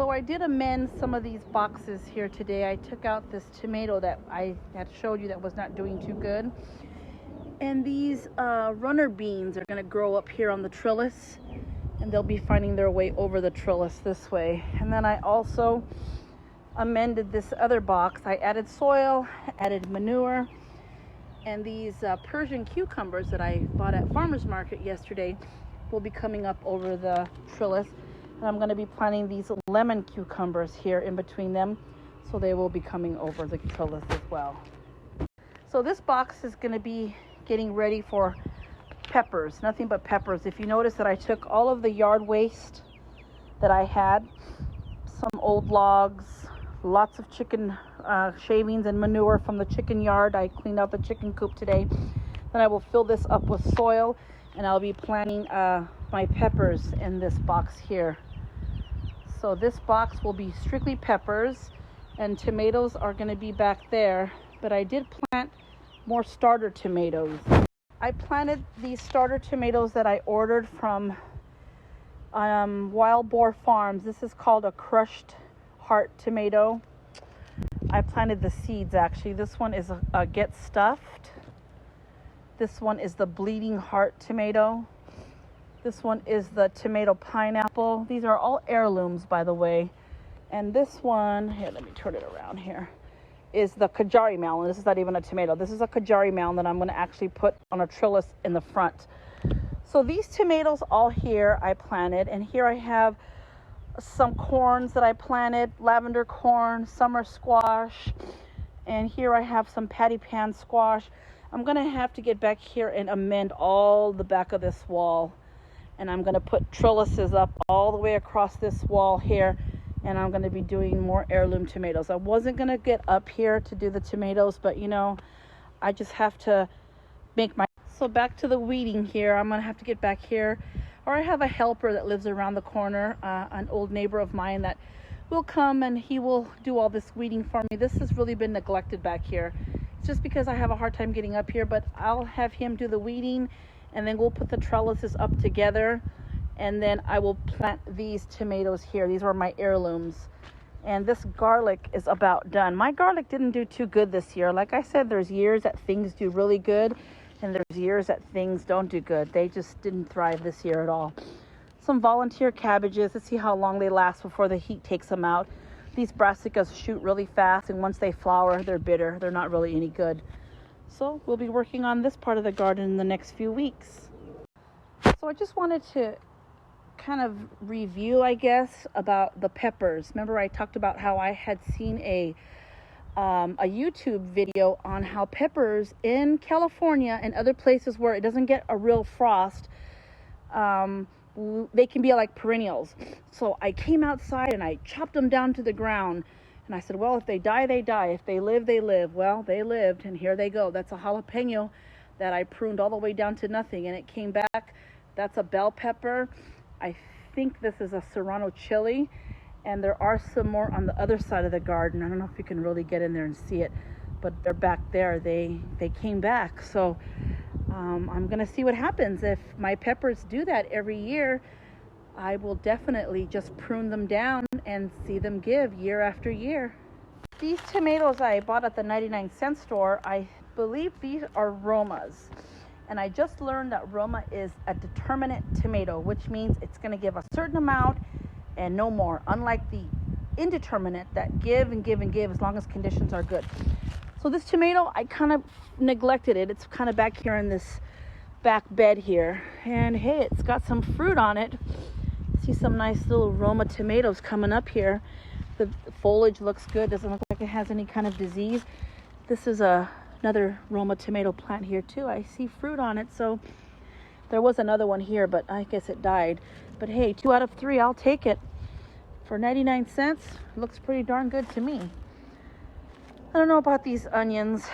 So I did amend some of these boxes here today. I took out this tomato that I had showed you that was not doing too good. And these runner beans are going to grow up here on the trellis, and they'll be finding their way over the trellis this way. And then I also amended this other box. I added soil, added manure, and these Persian cucumbers that I bought at farmer's market yesterday will be coming up over the trellis. And I'm going to be planting these lemon cucumbers here in between them, so they will be coming over the trellis as well. So this box is going to be getting ready for peppers, nothing but peppers. If you notice that I took all of the yard waste that I had, some old logs, lots of chicken shavings and manure from the chicken yard. I cleaned out the chicken coop today. Then I will fill this up with soil, and I'll be planting my peppers in this box here. So this box will be strictly peppers, and tomatoes are going to be back there, but I did plant more starter tomatoes. I planted these starter tomatoes that I ordered from Wild Boar Farms. This is called a crushed heart tomato. I planted the seeds actually. This one is a get stuffed. This one is the bleeding heart tomato. This one is the tomato pineapple. These are all heirlooms, by the way. And this one, here, let me turn it around here, is the Kajari melon. This is not even a tomato. This is a Kajari melon that I'm going to actually put on a trellis in the front. So these tomatoes all here I planted, and here I have some corns that I planted, lavender corn, summer squash, and here I have some patty pan squash. I'm going to have to get back here and amend all the back of this wall, and I'm going to put trellises up all the way across this wall here, and I'm going to be doing more heirloom tomatoes. I wasn't going to get up here to do the tomatoes, but you know, I just have to make my... So back to the weeding here. I'm going to have to get back here, or I have a helper that lives around the corner, an old neighbor of mine that will come and he will do all this weeding for me. This has really been neglected back here. It's just because I have a hard time getting up here, but I'll have him do the weeding, and then we'll put the trellises up together, and then I will plant these tomatoes here. These are my heirlooms. And this garlic is about done. My garlic didn't do too good this year. Like I said, there's years that things do really good, and there's years that things don't do good. They just didn't thrive this year at all. Some volunteer cabbages. Let's see how long they last before the heat takes them out. These brassicas shoot really fast, and once they flower, they're bitter. They're not really any good. So we'll be working on this part of the garden in the next few weeks. So I just wanted to kind of review, I guess, about the peppers. Remember I talked about how I had seen a YouTube video on how peppers in California and other places where it doesn't get a real frost, they can be like perennials. So I came outside and I chopped them down to the ground, and I said, well, if they die, they die. If they live, they live. Well, they lived, and here they go. That's a jalapeno that I pruned all the way down to nothing, and it came back. That's a bell pepper. I think this is a serrano chili, and there are some more on the other side of the garden. I don't know if you can really get in there and see it, but they're back there. They came back. So I'm gonna see what happens. If my peppers do that every year, I will definitely just prune them down and see them give year after year. These tomatoes I bought at the 99-cent store, I believe these are Romas. And I just learned that Roma is a determinate tomato, which means it's going to give a certain amount and no more, unlike the indeterminate that give and give and give as long as conditions are good. So this tomato, I kind of neglected it. It's kind of back here in this back bed here. And hey, it's got some fruit on it. See some nice little Roma tomatoes coming up here. The foliage looks good. Doesn't look like it has any kind of disease. This is another Roma tomato plant here too. I see fruit on it. So there was another one here, but I guess it died. But hey, 2 out of 3, I'll take it. For 99 cents, looks pretty darn good to me. I don't know about these onions.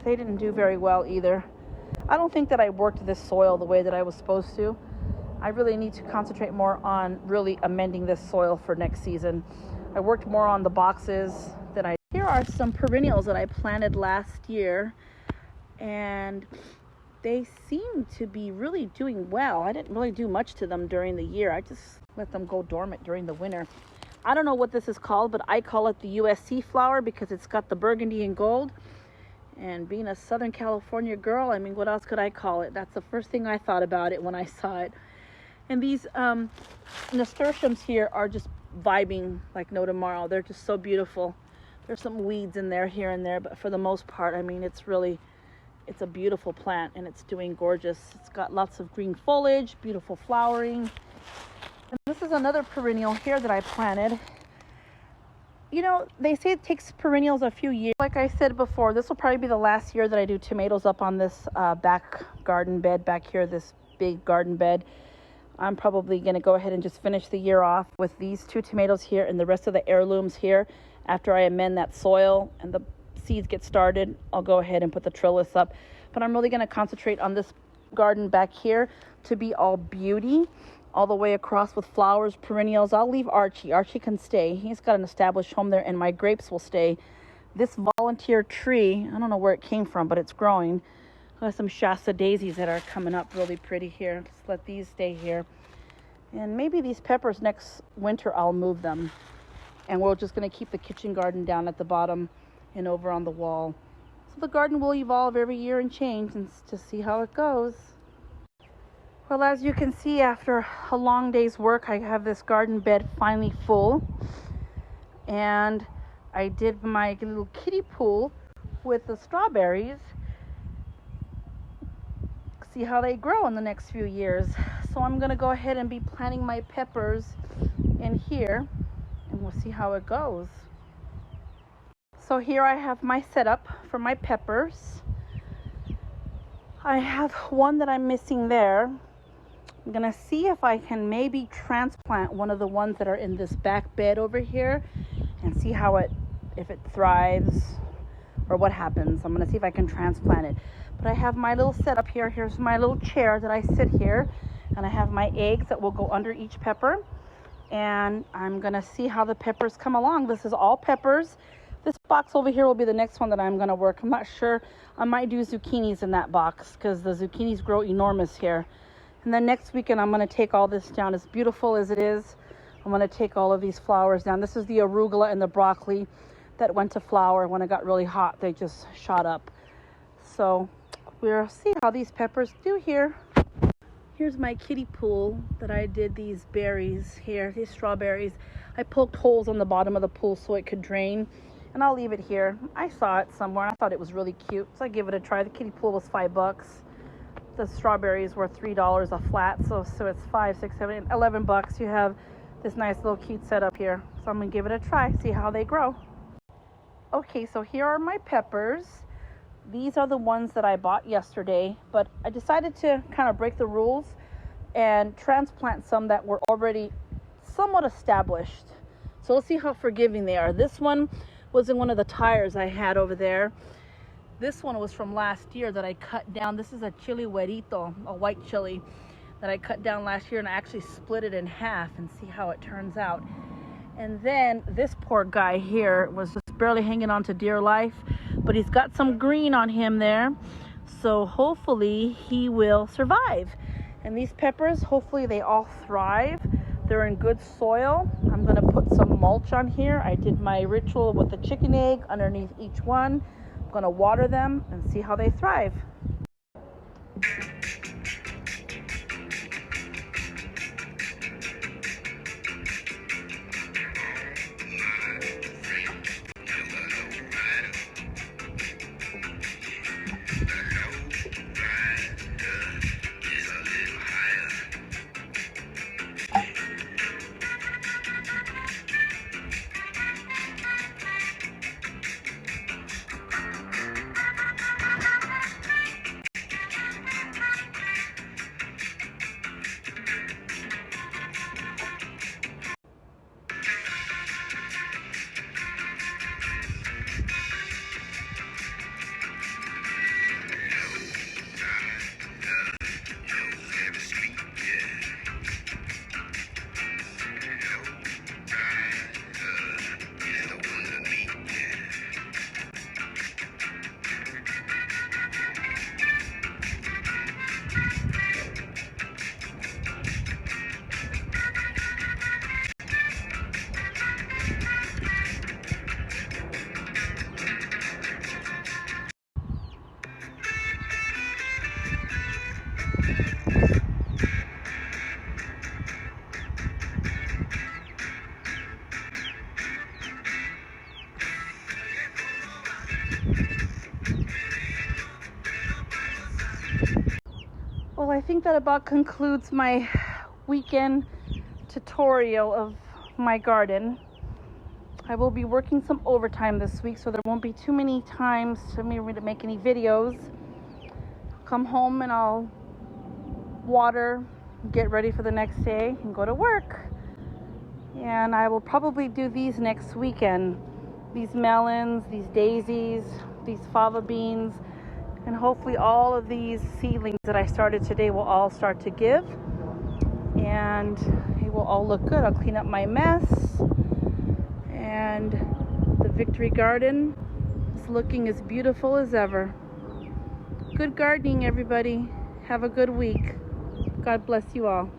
They didn't do very well either. I don't think that I worked this soil the way that I was supposed to. I really need to concentrate more on really amending this soil for next season. I worked more on the boxes than I... Here are some perennials that I planted last year, and they seem to be really doing well. I didn't really do much to them during the year. I just let them go dormant during the winter. I don't know what this is called, but I call it the USC flower because it's got the burgundy and gold. And being a Southern California girl, I mean, what else could I call it? That's the first thing I thought about it when I saw it. And these nasturtiums here are just vibing like no tomorrow. They're just so beautiful. There's some weeds in there here and there, but for the most part, I mean, it's a beautiful plant and it's doing gorgeous. It's got lots of green foliage, beautiful flowering. And this is another perennial here that I planted. You know, they say it takes perennials a few years. Like I said before, this will probably be the last year that I do tomatoes up on this back garden bed back here, this big garden bed. I'm probably going to go ahead and just finish the year off with these 2 tomatoes here and the rest of the heirlooms here. After I amend that soil and the seeds get started, I'll go ahead and put the trellis up. But I'm really going to concentrate on this garden back here to be all beauty, all the way across with flowers, perennials. I'll leave Archie. Archie can stay. He's got an established home there, and my grapes will stay. This volunteer tree, I don't know where it came from, but it's growing. There's some Shasta daisies that are coming up really pretty here. Just let these stay here. And maybe these peppers next winter, I'll move them. And we're just going to keep the kitchen garden down at the bottom and over on the wall. So the garden will evolve every year and change and to see how it goes. Well, as you can see, after a long day's work, I have this garden bed finally full. And I did my little kiddie pool with the strawberries. See how they grow in the next few years. So I'm going to go ahead and be planting my peppers in here, and we'll see how it goes. So here I have my setup for my peppers. I have one that I'm missing there. I'm gonna see if I can maybe transplant one of the ones that are in this back bed over here and see how if it thrives or what happens. I'm gonna see if I can transplant it. But I have my little setup here. Here's my little chair that I sit here, and I have my eggs that will go under each pepper. And I'm gonna see how the peppers come along. This is all peppers. This box over here will be the next one that I'm gonna work. I'm not sure. I might do zucchinis in that box because the zucchinis grow enormous here. And then next weekend, I'm going to take all this down. As beautiful as it is, I'm going to take all of these flowers down. This is the arugula and the broccoli that went to flower. When it got really hot, they just shot up. So we'll see how these peppers do here. Here's my kiddie pool that I did these berries here, these strawberries. I poked holes on the bottom of the pool so it could drain. And I'll leave it here. I saw it somewhere. I thought it was really cute. So I gave it a try. The kiddie pool was $5. The strawberries were $3 a flat, so it's 5, 6, 7, 11 bucks. You have this nice little cute setup here. So I'm gonna give it a try, see how they grow. Okay, so here are my peppers. These are the ones that I bought yesterday, but I decided to kind of break the rules and transplant some that were already somewhat established. So let's see how forgiving they are. This one was in one of the tires I had over there. This one was from last year that I cut down. This is a chili güerito, a white chili that I cut down last year, and I actually split it in half and see how it turns out. And then this poor guy here was just barely hanging on to dear life, but he's got some green on him there. So hopefully he will survive. And these peppers, hopefully they all thrive. They're in good soil. I'm gonna put some mulch on here. I did my ritual with the chicken egg underneath each one. I'm going to water them and see how they thrive. Well, I think that about concludes my weekend tutorial of my garden. I will be working some overtime this week, so there won't be too many times for me to make any videos. Come home and I'll water, get ready for the next day, and go to work. And I will probably do these next weekend. These melons, these daisies, these fava beans, and hopefully all of these seedlings that I started today will all start to give. And it will all look good. I'll clean up my mess. And the Victory Garden is looking as beautiful as ever. Good gardening, everybody. Have a good week. God bless you all.